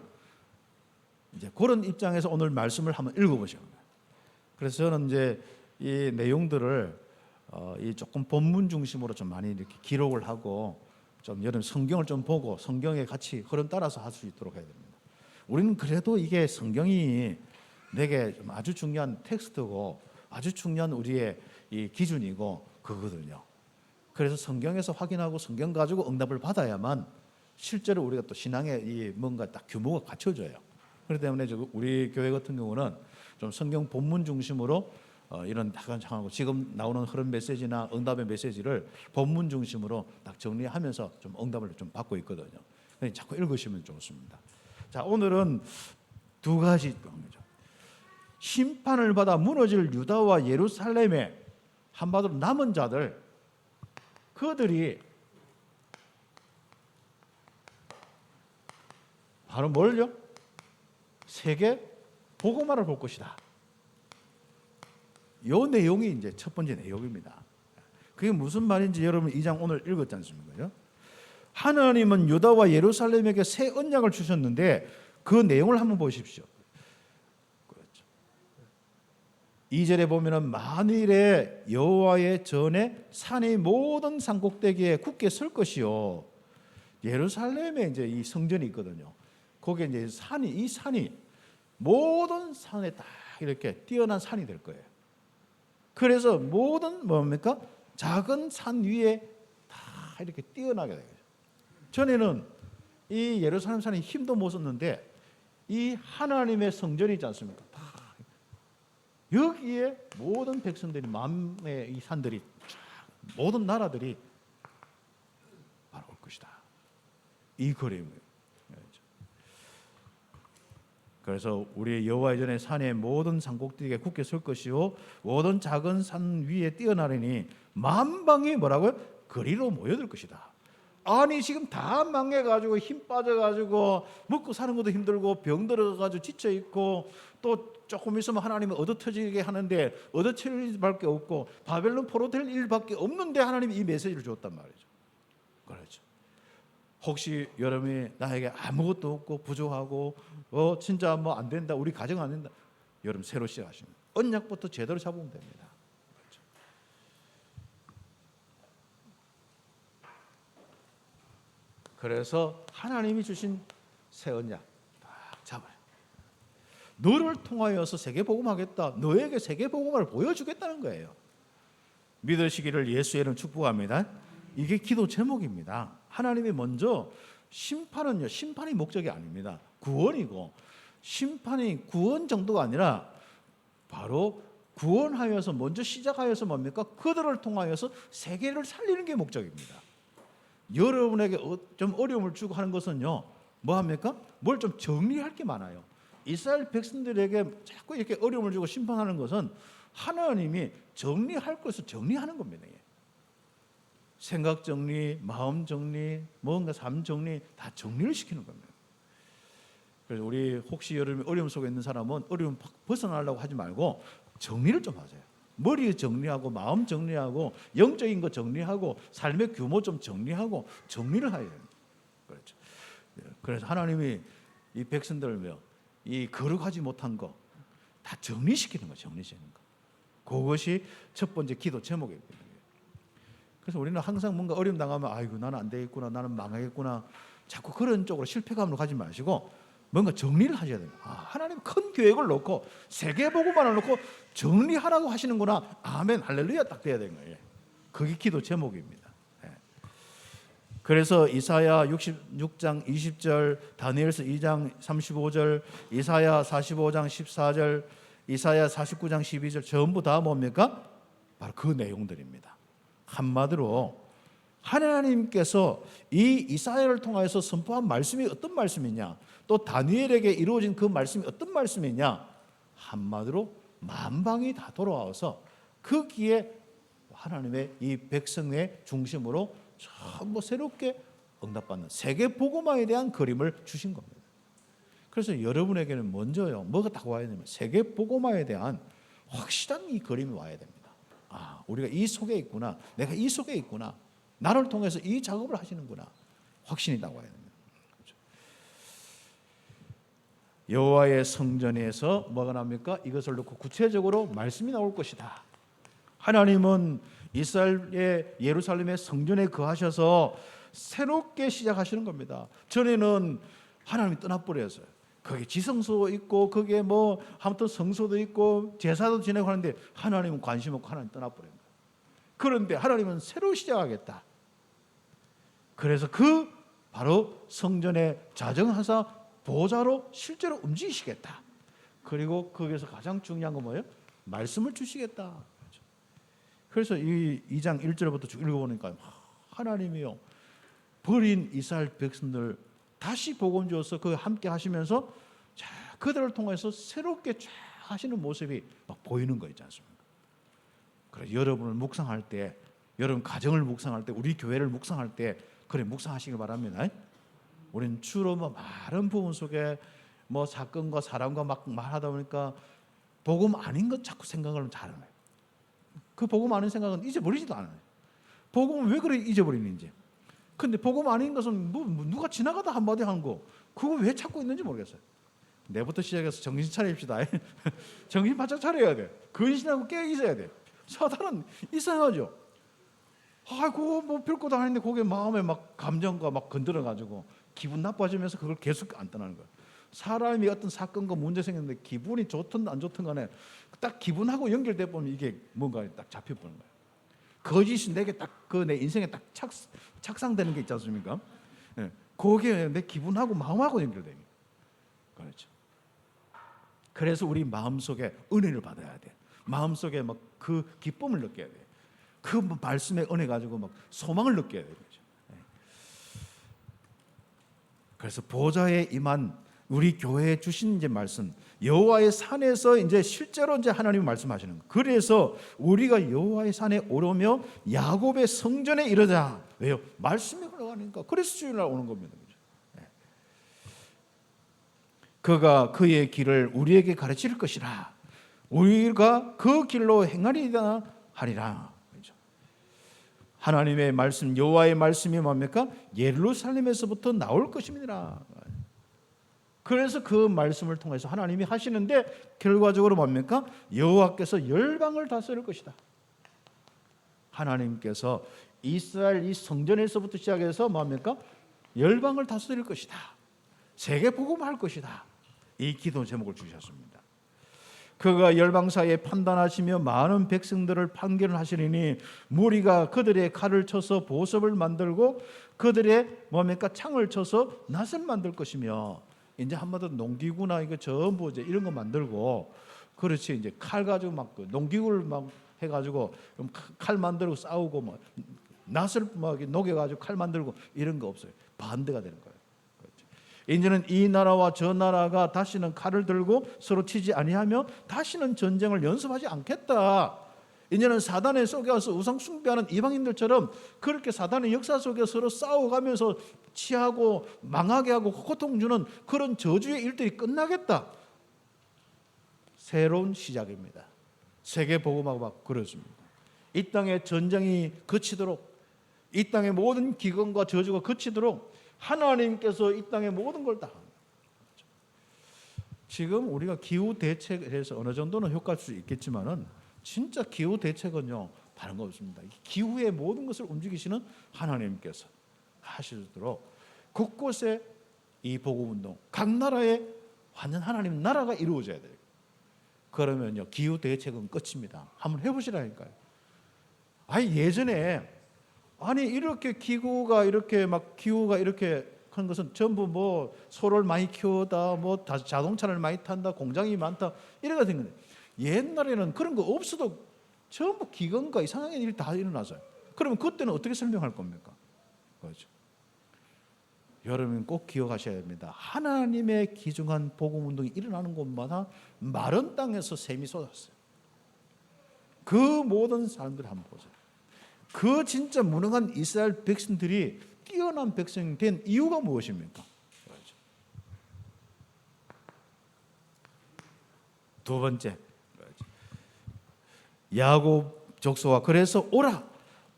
이제 그런 입장에서 오늘 말씀을 한번 읽어보시면 돼요. 그래서 저는 이제 이 내용들을 이 조금 본문 중심으로 좀 많이 이렇게 기록을 하고 좀 여러분 성경을 좀 보고 성경에 같이 흐름 따라서 할 수 있도록 해야 됩니다. 우리는 그래도 이게 성경이 내게 좀 아주 중요한 텍스트고 아주 중요한 우리의 이 기준이고 그거거든요. 그래서 성경에서 확인하고 성경 가지고 응답을 받아야만 실제로 우리가 또 신앙의 이 뭔가 딱 규모가 갖춰져요. 그렇기 때문에 우리 교회 같은 경우는 좀 성경 본문 중심으로 이런 다간 상황하고 지금 나오는 흐름 메시지나 응답의 메시지를 본문 중심으로 딱 정리하면서 좀 응답을 좀 받고 있거든요. 자꾸 읽으시면 좋습니다. 자, 오늘은 두 가지 겁니다. 심판을 받아 무너질 유다와 예루살렘의 한마디로 남은 자들, 그들이 바로 뭘요? 세계 복음화를 볼 것이다. 이 내용이 이제 첫 번째 내용입니다. 그게 무슨 말인지 여러분 2장 오늘 읽었지 않습니까? 하나님은 유다와 예루살렘에게 새 언약을 주셨는데 그 내용을 한번 보십시오. 그렇죠. 2절에 보면은 만일에 여호와의 전에 산의 모든 산꼭대기에 굳게 설 것이요. 예루살렘에 이제 이 성전이 있거든요. 거기에 이제 이 산이 모든 산에 딱 이렇게 뛰어난 산이 될 거예요. 그래서 모든 뭡니까? 작은 산 위에 다 이렇게 뛰어나게 되죠. 전에는 이 예루살렘 산에 힘도 못 썼는데 이 하나님의 성전이 있지 않습니까? 다 여기에 모든 백성들이 만의 이 산들이 모든 나라들이 바로 올 것이다. 이 그림이에요. 그래서 우리 여호와의 전에 산의 모든 산꼭대기에 굳게 설 것이요 모든 작은 산 위에 뛰어나르니 만방이 뭐라고요? 그리로 모여들 것이다. 아니 지금 다 망해가지고 힘 빠져가지고 먹고 사는 것도 힘들고 병 들어가지고 지쳐 있고 또 조금 있으면 하나님이 얻어터지게 하는데 얻어터질 일밖에 없고 바벨론 포로 될 일밖에 없는데 하나님이 이 메시지를 줬단 말이죠. 그렇죠. 혹시 여러분이 나에게 아무것도 없고 부족하고 진짜 뭐 안 된다, 우리 가정 안 된다, 여러분 새로 시작하시면 언약부터 제대로 잡으면 됩니다. 그렇죠. 그래서 하나님이 주신 새 언약 딱 잡아요. 너를 통하여서 세계 복음하겠다, 너에게 세계 복음을 보여주겠다는 거예요. 믿으시기를 예수의 이름 축복합니다. 이게 기도 제목입니다. 하나님이 먼저 심판이 목적이 아닙니다. 구원이고, 심판이 구원 정도가 아니라 바로 구원하여서 먼저 시작하여서 뭡니까? 그들을 통하여서 세계를 살리는 게 목적입니다. 여러분에게 좀 어려움을 주고 하는 것은요, 뭐 합니까? 뭘 좀 정리할 게 많아요. 이스라엘 백성들에게 자꾸 이렇게 어려움을 주고 심판하는 것은 하나님이 정리할 것을 정리하는 겁니다. 생각 정리, 마음 정리, 뭔가 삶 정리 다 정리를 시키는 겁니다. 그래서 우리 혹시 여러분 어려움 속에 있는 사람은 어려움 벗어나려고 하지 말고 정리를 좀 하세요. 머리 정리하고 마음 정리하고 영적인 거 정리하고 삶의 규모 좀 정리하고 정리를 해야 돼요. 그렇죠. 그래서 하나님이 이 백성들을 이 거룩하지 못한 거 다 정리시키는 거, 정리시키는 거. 그것이 첫 번째 기도 제목입니다. 그래서 우리는 항상 뭔가 어려움 당하면 아이고 나는 안 되겠구나, 나는 망하겠구나, 자꾸 그런 쪽으로 실패감으로 가지 마시고 뭔가 정리를 하셔야 돼요. 하나님 큰 계획을 놓고 세계 보고만을 놓고 정리하라고 하시는구나. 아멘, 할렐루야 딱 돼야 되는 거예요. 그게 기도 제목입니다. 그래서 이사야 66장 20절, 다니엘서 2장 35절, 이사야 45장 14절, 이사야 49장 12절 전부 다 뭡니까? 바로 그 내용들입니다. 한마디로 하나님께서 이 이사야를 통해서 선포한 말씀이 어떤 말씀이냐, 또 다니엘에게 이루어진 그 말씀이 어떤 말씀이냐, 한마디로 만방이 다 돌아와서 거기에 하나님의 이 백성의 중심으로 전부 새롭게 응답받는 세계 복음화에 대한 그림을 주신 겁니다. 그래서 여러분에게는 먼저요, 뭐가 딱 와야 되냐면 세계 복음화에 대한 확실한 이 그림이 와야 됩니다. 우리가 이 속에 있구나, 내가 이 속에 있구나, 나를 통해서 이 작업을 하시는구나, 확신이 딱 와야 됩니다. 그렇죠. 여호와의 성전에서 뭐가 납니까? 이것을 놓고 구체적으로 말씀이 나올 것이다. 하나님은 이스라엘의 예루살렘의 성전에 거하셔서 새롭게 시작하시는 겁니다. 전에는 하나님이 떠나버렸어요. 거기 지성소 있고 거기에 뭐 아무튼 성소도 있고 제사도 지내고 하는데 하나님은 관심 없고 하나님 떠나버린 거예요. 그런데 하나님은 새로 시작하겠다. 그래서 그 바로 성전에 자정하사 보좌로 실제로 움직이시겠다. 그리고 거기서 가장 중요한 건 뭐예요? 말씀을 주시겠다. 그래서 이 2장 1절부터 쭉 읽어보니까 하나님이요, 버린 이스라엘 백성들 다시 복음 주어서 그 함께 하시면서 그들을 통해서 새롭게 쫙 하시는 모습이 막 보이는 거 있지 않습니까? 그래서 여러분을 묵상할 때, 여러분 가정을 묵상할 때, 우리 교회를 묵상할 때 그래 묵상하시길 바랍니다. 우리는 주로 뭐 많은 부분 속에 뭐 사건과 사람과 막 말하다 보니까 복음 아닌 것 자꾸 생각을 잘하는 거예요. 그 복음 아닌 생각은 잊어버리지도 않아요. 복음은 왜 그래 잊어버리는지. 근데 복음 아닌 것은 누가 지나가다 한마디 하는 거 그거 왜 찾고 있는지 모르겠어요. 내부터 시작해서 정신 차립시다. 정신 바짝 차려야 돼. 근신하고 깨어 있어야 돼. 사단은 이상하죠. 아이고 뭐 별것도 아닌데 거기에 마음에 막 감정과 막 건드려 가지고 기분 나빠지면서 그걸 계속 안 떠나는 거예요. 사람이 어떤 사건과 문제 생겼는데 기분이 좋든 안 좋든 간에 딱 기분하고 연결돼 보면 이게 뭔가 딱 잡혀보는 거예요. 거짓이 내게 딱 그 내 인생에 딱 착상되는 게 있지 않습니까? 예, 그게 내 기분하고 마음하고 연결돼요. 그렇죠. 그래서 우리 마음속에 은혜를 받아야 돼. 마음속에 막 그 기쁨을 느껴야 돼. 그 말씀의 은혜 가지고 막 소망을 느껴야 되는 거죠. 그래서 보좌에 임한 우리 교회에 주신 이제 말씀, 여호와의 산에서 이제 실제로 이제 하나님이 말씀하시는 거. 그래서 우리가 여호와의 산에 오르며 야곱의 성전에 이르자. 왜요? 말씀이 흘러가니까. 그래서 주일날 오는 겁니다. 그가 그의 길을 우리에게 가르칠 것이라. 우리가 그 길로 행하리라 하리라. 하나님의 말씀, 여호와의 말씀이 뭡니까? 예루살렘에서부터 나올 것입니다. 그래서 그 말씀을 통해서 하나님이 하시는데 결과적으로 뭡니까? 여호와께서 열방을 다스릴 것이다. 하나님께서 이스라엘 이 성전에서부터 시작해서 뭡니까? 열방을 다스릴 것이다. 세계 복음할 것이다. 이 기도 제목을 주셨습니다. 그가 열방 사이에 판단하시며 많은 백성들을 판결하시리니 무리가 그들의 칼을 쳐서 보석을 만들고 그들의 뭡니까? 창을 쳐서 낫을 만들 것이며 이제 한마디로 농기구나 이거 전부 이제 이런 거 만들고 그렇지 이제 칼 가지고 막 농기구를 막 해가지고 칼 만들고 싸우고 뭐 낫을 막 녹여가지고 칼 만들고 이런 거 없어요. 반대가 되는 거예요. 이제는 이 나라와 저 나라가 다시는 칼을 들고 서로 치지 아니하며 다시는 전쟁을 연습하지 않겠다. 이제는 사단에 속여서 우상 숭배하는 이방인들처럼 그렇게 사단의 역사 속에 서로 싸워가면서 치하고 망하게 하고 고통 주는 그런 저주의 일들이 끝나겠다. 새로운 시작입니다. 세계 복음하고 막 그렇습니다. 이 땅의 전쟁이 그치도록 이 땅의 모든 기근과 저주가 그치도록 하나님께서 이 땅의 모든 걸 다 합니다. 지금 우리가 기후 대책에서 어느 정도는 효과일 수 있겠지만은 진짜 기후 대책은요 다른 거 없습니다. 기후의 모든 것을 움직이시는 하나님께서 하시도록 곳곳에 이 복음 운동, 각 나라에 완전 하나님 나라가 이루어져야 돼요. 그러면요 기후 대책은 끝입니다. 한번 해보시라니까요. 아니 예전에 아니 이렇게 기후가 이렇게 한 것은 전부 뭐 소를 많이 키우다 뭐 자동차를 많이 탄다 공장이 많다 이래가 된 거예요. 옛날에는 그런 거 없어도 전부 기근과 이상한 일이 다 일어나서요. 그러면 그때는 어떻게 설명할 겁니까? 그렇죠. 여러분 꼭 기억하셔야 됩니다. 하나님의 기중한 복음 운동이 일어나는 곳마다 마른 땅에서 샘이 쏟았어요. 그 모든 사람들 한번 보세요. 그 진짜 무능한 이스라엘 백성들이 뛰어난 백성이 된 이유가 무엇입니까? 두 번째, 야곱 족속아 그래서 오라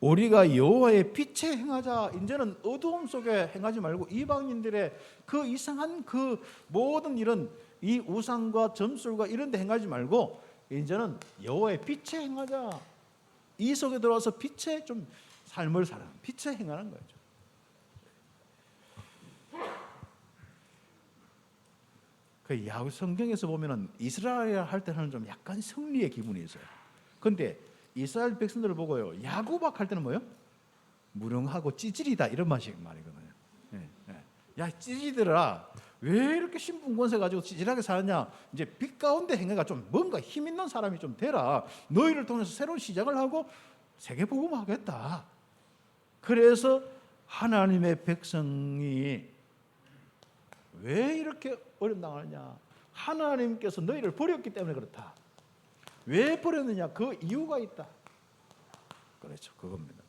우리가 여호와의 빛에 행하자. 이제는 어두움 속에 행하지 말고 이방인들의 그 이상한 그 모든 이런 이 우상과 점술과 이런 데 행하지 말고 이제는 여호와의 빛에 행하자. 이 속에 들어와서 빛의 좀 삶을 살아. 빛에 행하는 거죠. 그 야곱 성경에서 보면은 이스라엘 할 때는 좀 약간 승리의 기분이 있어요. 근데 이스라엘 백성들을 보고요. 야곱악 할 때는 뭐예요? 무능하고 찌질이다 이런 말이거든요. 야 찌질이들아 왜 이렇게 신분 권세 가지고 찌질하게 사느냐. 이제 빛 가운데 행해가 좀 뭔가 힘 있는 사람이 좀 되라. 너희를 통해서 새로운 시작을 하고 세계 복음하겠다. 그래서 하나님의 백성이 왜 이렇게 어려움 당하느냐. 하나님께서 너희를 버렸기 때문에 그렇다. 왜 버렸느냐? 그 이유가 있다. 그렇죠. 그겁니다.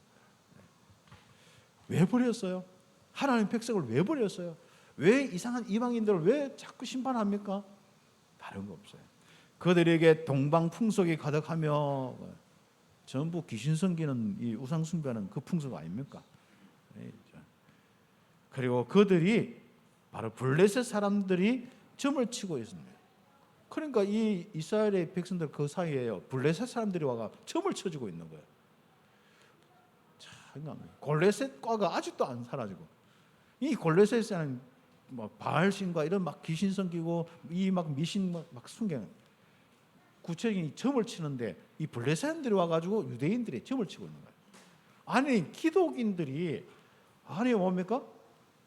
왜 버렸어요? 하나님 백성을 왜 버렸어요? 왜 이상한 이방인들을 왜 자꾸 심판합니까? 다른 거 없어요. 그들에게 동방 풍속이 가득하며 전부 귀신 섬기는 이 우상 숭배하는 그 풍속 아닙니까? 그리고 그들이 바로 블레셋 사람들이 점을 치고 있습니다. 그러니까 이 이스라엘의 백성들 그 사이에요, 블레셋 사람들이 와가 점을 쳐주고 있는 거예요. 참, 골레셋 과가 아직도 안 사라지고, 이 골레셋에는 뭐 바알신과 이런 막 귀신 섬기고 이 막 미신 막 숭배하는, 구체적인 점을 치는데 이 블레셋 사람들이 와가지고 유대인들이 점을 치고 있는 거예요. 아니 기독인들이 아니 뭡니까?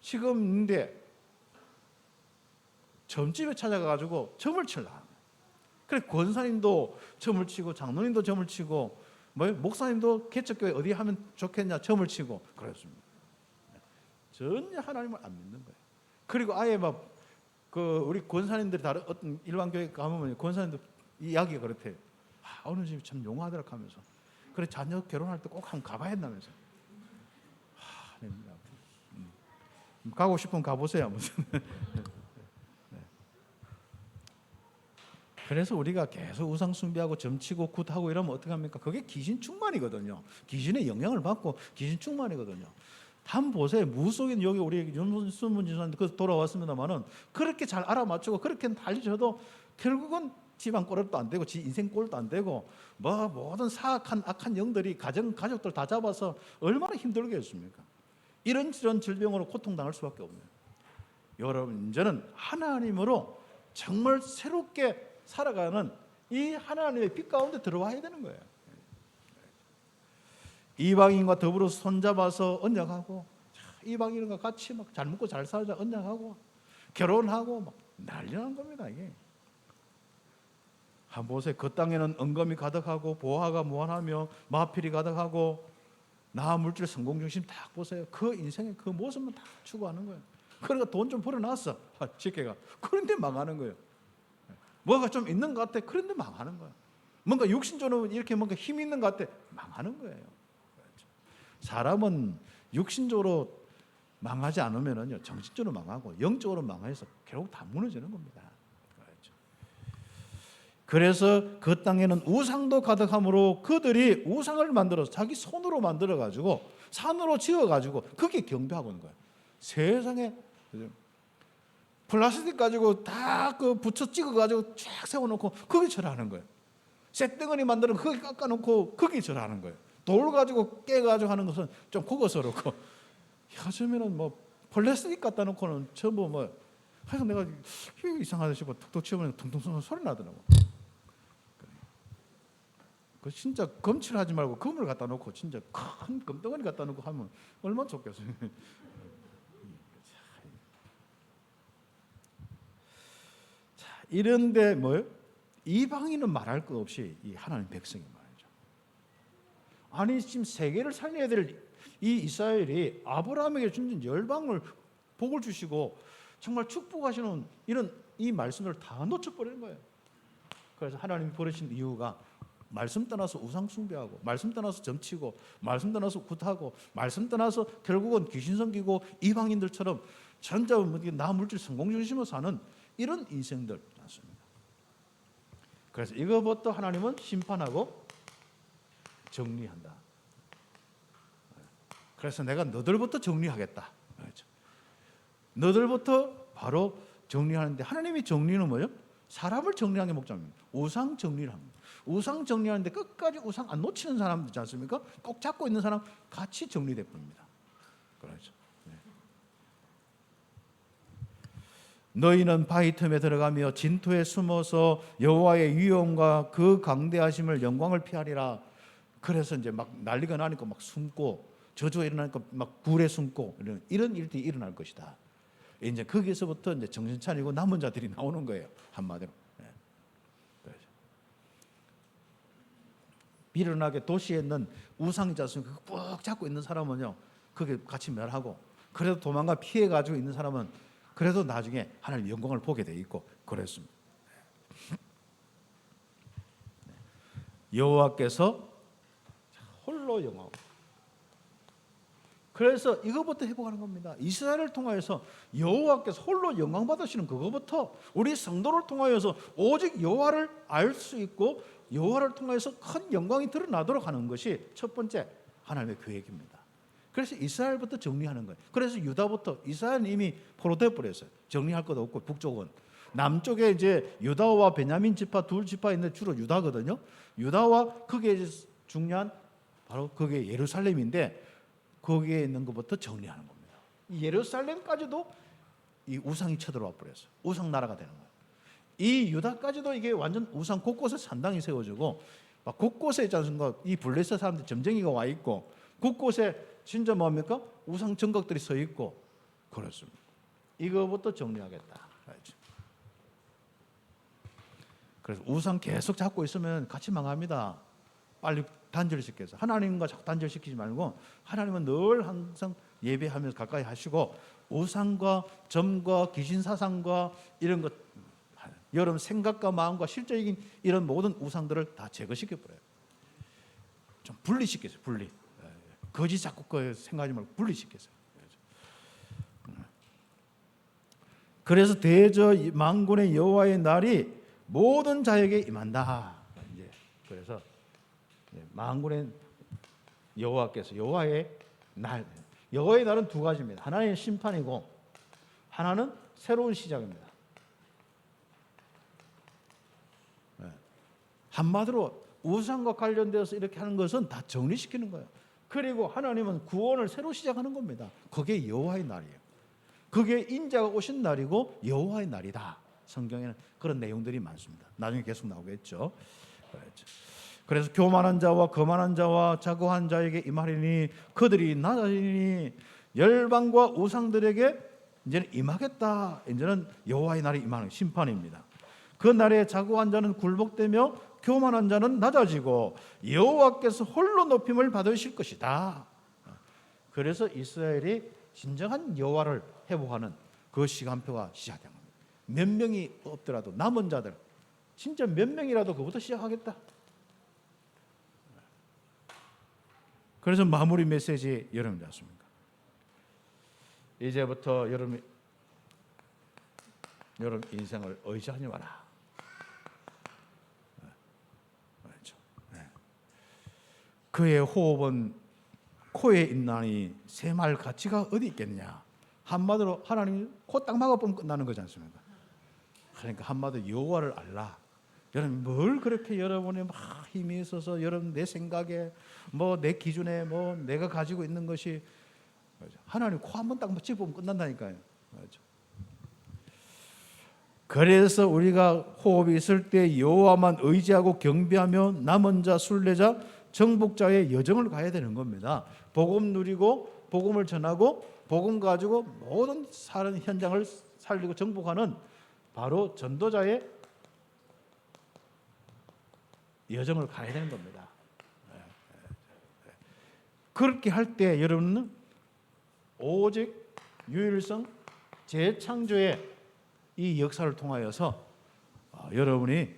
지금 근데 점집에 찾아가가지고 점을 치려고. 그래 권사님도 점을 치고 장로님도 점을 치고 뭐 목사님도 개척교회 어디 하면 좋겠냐 점을 치고 그랬습니다. 전혀 하나님을 안 믿는 거예요. 그리고 아예 막 그 우리 권사님들이 다른 어떤 일반 교회 가면 권사님도 이야기가 그렇대요. 어느 집이 참 용하더라 하면서 그래 자녀 결혼할 때 꼭 한번 가봐야 한다면서. 가고 싶으면 가보세요. 무슨. 그래서 우리가 계속 우상 숭배하고 점치고 굿하고 이러면 어떻게 합니까? 그게 귀신 충만이거든요. 귀신의 영향을 받고 귀신 충만이거든요. 한번 보세요. 무속인 여기 우리 윤순문 지사님 그 돌아왔습니다만은 그렇게 잘 알아맞추고 그렇게 달리셔도 결국은 집안 꼴도 안 되고 지 인생 꼴도 안 되고 뭐 모든 사악한 악한 영들이 가족들 다 잡아서 얼마나 힘들게 했습니까? 이런 질병으로 고통당할 수밖에 없네요. 여러분 이제는 하나님으로 정말 새롭게 살아가는 이 하나님의 빛 가운데 들어와야 되는 거예요. 이방인과 더불어 손잡아서 언약하고 이방인과 같이 막 잘 먹고 잘 살자 언약하고 결혼하고 막 난리 난 겁니다. 이게 한번 보세요. 그 땅에는 은검이 가득하고 보화가 무한하며 마필이 가득하고 나 물질 성공 중심 딱 보세요. 그 인생의 그 모습만 다 추구하는 거예요. 그러니까 돈 좀 벌어놨어 집게가. 그런데 망하는 거예요. 뭐가 좀 있는 것 같아. 그런데 망하는 거야. 뭔가 육신적으로 이렇게 뭔가 힘 있는 것 같아. 망하는 거예요. 사람은 육신적으로 망하지 않으면요 정신적으로 망하고 영적으로 망해서 결국 다 무너지는 겁니다. 그래서 그 땅에는 우상도 가득하므로 그들이 우상을 만들어서 자기 손으로 만들어 가지고 산으로 지어 가지고 그게 경배하고 있는 거예요. 세상에 플라스틱 가지고 다 그 붙여 찍어 가지고 쫙 세워놓고 거기 절하는 거예요. 쇳덩어리 만들어 거기 깎아놓고 거기 절하는 거예요. 돌 가지고 깨 가지고 하는 것은 좀 고급스럽고 요즘에는 뭐 플라스틱 갖다 놓고는 전부 뭐 하여튼 내가 이상하다 싶어 툭툭 치면 퉁퉁 소리 나더라고. 그 진짜 검칠하지 말고 금을 갖다 놓고 진짜 큰 금덩어리 갖다 놓고 하면 얼마나 좋겠어요. 자, 이런데 뭐요? 이방인은 말할 것 없이 이 하나님 백성이 말이죠. 아니 지금 세계를 살려야 될 이 이스라엘이 아브라함에게 준 열방을 복을 주시고 정말 축복하시는 이런 이 말씀을 다 놓쳐버리는 거예요. 그래서 하나님이 버리신 이유가 말씀 떠나서 우상 숭배하고 말씀 떠나서 점치고 말씀 떠나서 굿하고 말씀 떠나서 결국은 귀신 섬기고 이방인들처럼 전자 나 물질 성공 중심으로 사는 이런 인생들 않습니다. 그래서 이것부터 하나님은 심판하고 정리한다. 그래서 내가 너들부터 정리하겠다. 그렇죠. 너들부터 바로 정리하는데 하나님이 정리는 뭐예요? 사람을 정리하는 게 목적입니다. 우상 정리를 합니다. 우상 정리하는데 끝까지 우상 안 놓치는 사람 있지 않습니까? 꼭 잡고 있는 사람 같이 정리돼 버립니다. 그렇죠. 네. 너희는 바위 틈에 들어가며 진토에 숨어서 여호와의 위엄과 그 강대하심을 영광을 피하리라. 그래서 이제 막 난리가 나니까 막 숨고 저주가 일어나니까 막 굴에 숨고 이런 일들이 일어날 것이다. 이제 거기서부터 이제 정신 차리고 남은 자들이 나오는 거예요. 한마디로. 네. 미련하게 도시에 있는 우상자수 꾹 잡고 있는 사람은요, 그게 같이 멸하고, 그래도 도망가 피해 가지고 있는 사람은 그래도 나중에 하나님 영광을 보게 돼 있고 그랬습니다. 여호와께서 홀로 영화하고 그래서 이거부터 회복하는 겁니다. 이스라엘을 통하여서 여호와께서 홀로 영광 받으시는 그거부터 우리 성도를 통하여서 오직 여호와를 알 수 있고 여호와를 통하여서 큰 영광이 드러나도록 하는 것이 첫 번째 하나님의 계획입니다. 그래서 이스라엘부터 정리하는 거예요. 그래서 유다부터, 이스라엘은 이미 포로되어 버렸어요. 정리할 것도 없고 북쪽은. 남쪽에 이제 유다와 베냐민 지파 둘 지파 있는데 주로 유다거든요. 유다와 거기에 중요한 바로 그게 예루살렘인데 거기에 있는 것부터 정리하는 겁니다. 예루살렘까지도 이 우상이 쳐들어와 버렸어요. 우상 나라가 되는 거예요. 이 유다까지도 이게 완전 우상 곳곳에 산당이 세워지고 막 곳곳에 있지 않습니까? 이 블레셋 사람들 점쟁이가 와 있고 곳곳에 진짜 뭡니까? 우상 정각들이 서 있고 그렇습니다. 이거부터 정리하겠다. 그래서 우상 계속 잡고 있으면 같이 망합니다. 빨리 단절시켜서 하나님과 자꾸 단절시키지 말고 하나님은 늘 항상 예배하면서 가까이 하시고 우상과 점과 귀신사상과 이런 것 여러분 생각과 마음과 실제적인 이런 모든 우상들을 다 제거시켜버려요. 좀 분리시켜서 분리. 거짓 자꾸 생각하지 말고 분리시켜서. 그래서 대저 만군의 여호와의 날이 모든 자에게 임한다. 이제 그래서 만군의 여호와께서 여호와의 날, 여호와의 날은 두 가지입니다. 하나는 심판이고 하나는 새로운 시작입니다. 한마디로 우상과 관련되어서 이렇게 하는 것은 다 정리시키는 거예요. 그리고 하나님은 구원을 새로 시작하는 겁니다. 그게 여호와의 날이에요. 그게 인자가 오신 날이고 여호와의 날이다. 성경에는 그런 내용들이 많습니다. 나중에 계속 나오겠죠. 그래서 교만한 자와 거만한 자와 자고한 자에게 임하리니 그들이 낮아지니 열방과 우상들에게 이제는 임하겠다. 이제는 여호와의 날이 임하는 심판입니다. 그 날에 자고한 자는 굴복되며 교만한 자는 낮아지고 여호와께서 홀로 높임을 받으실 것이다. 그래서 이스라엘이 진정한 여호와를 회복하는 그 시간표가 시작된 겁니다. 몇 명이 없더라도 남은 자들 진짜 몇 명이라도 그부터 시작하겠다. 그래서 마무리 메시지 여러분들 아십니까? 이제부터 여러분 인생을 의지하지 마라. 그의 호흡은 코에 있나니 새말 가치가 어디 있겠냐. 한마디로 하나님 코 딱 막아보면 끝나는 거지 않습니까? 그러니까 한마디로 여호와를 알라. 여러분 뭘 그렇게 여러분이 막 힘이 있어서 여러분 내 생각에 뭐 내 기준에 뭐 내가 가지고 있는 것이 하나님 코 한 번 딱 집어보면 끝난다니까요. 그래서 우리가 호흡이 있을 때 여호와만 의지하고 경배하며 남은 자 순례자 정복자의 여정을 가야 되는 겁니다. 복음 누리고 복음을 전하고 복음 가지고 모든 사는 현장을 살리고 정복하는 바로 전도자의 여정을 가야 되는 겁니다. 그렇게 할 때 여러분은 오직 유일성 재창조의 이 역사를 통하여서 여러분이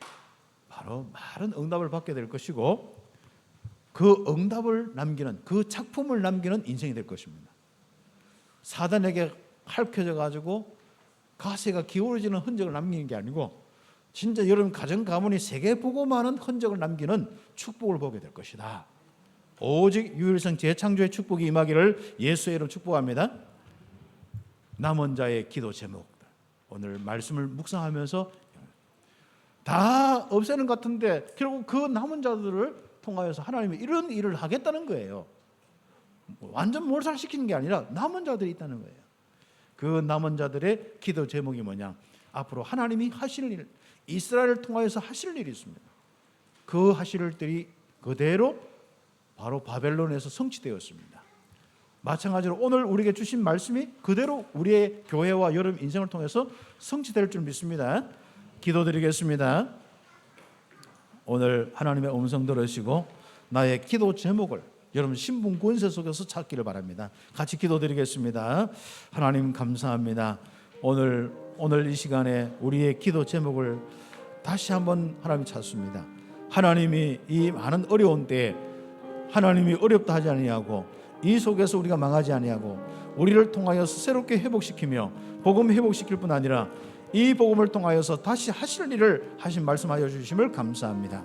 바로 많은 응답을 받게 될 것이고 그 응답을 남기는 그 작품을 남기는 인생이 될 것입니다. 사단에게 핥혀져 가지고 가세가 기울어지는 흔적을 남기는 게 아니고 진짜 여러분 가정 가문이 세계 보고만한 흔적을 남기는 축복을 보게 될 것이다. 오직 유일성 재창조의 축복이 임하기를 예수의 이름으로 축복합니다. 남은 자의 기도 제목들 오늘 말씀을 묵상하면서 다 없애는 것 같은데 결국 그 남은 자들을 통하여서 하나님이 이런 일을 하겠다는 거예요. 완전 몰살시키는 게 아니라 남은 자들이 있다는 거예요. 그 남은 자들의 기도 제목이 뭐냐? 앞으로 하나님이 하실 일, 이스라엘을 통하여서 하실 일이 있습니다. 그 하실 일들이 그대로 바로 바벨론에서 성취되었습니다. 마찬가지로 오늘 우리에게 주신 말씀이 그대로 우리의 교회와 여러분 인생을 통해서 성취될 줄 믿습니다. 기도드리겠습니다. 오늘 하나님의 음성 들으시고 나의 기도 제목을 여러분 신분 권세 속에서 찾기를 바랍니다. 같이 기도드리겠습니다. 하나님 감사합니다. 오늘 이 시간에 우리의 기도 제목을 다시 한번 하나님 찾습니다. 하나님이 이 많은 어려운 때에 하나님이 어렵다 하지 아니하고 이 속에서 우리가 망하지 아니하고 우리를 통하여서 새롭게 회복시키며 복음 회복시킬 뿐 아니라 이 복음을 통하여서 다시 하실 일을 하신 말씀하여 주심을 감사합니다.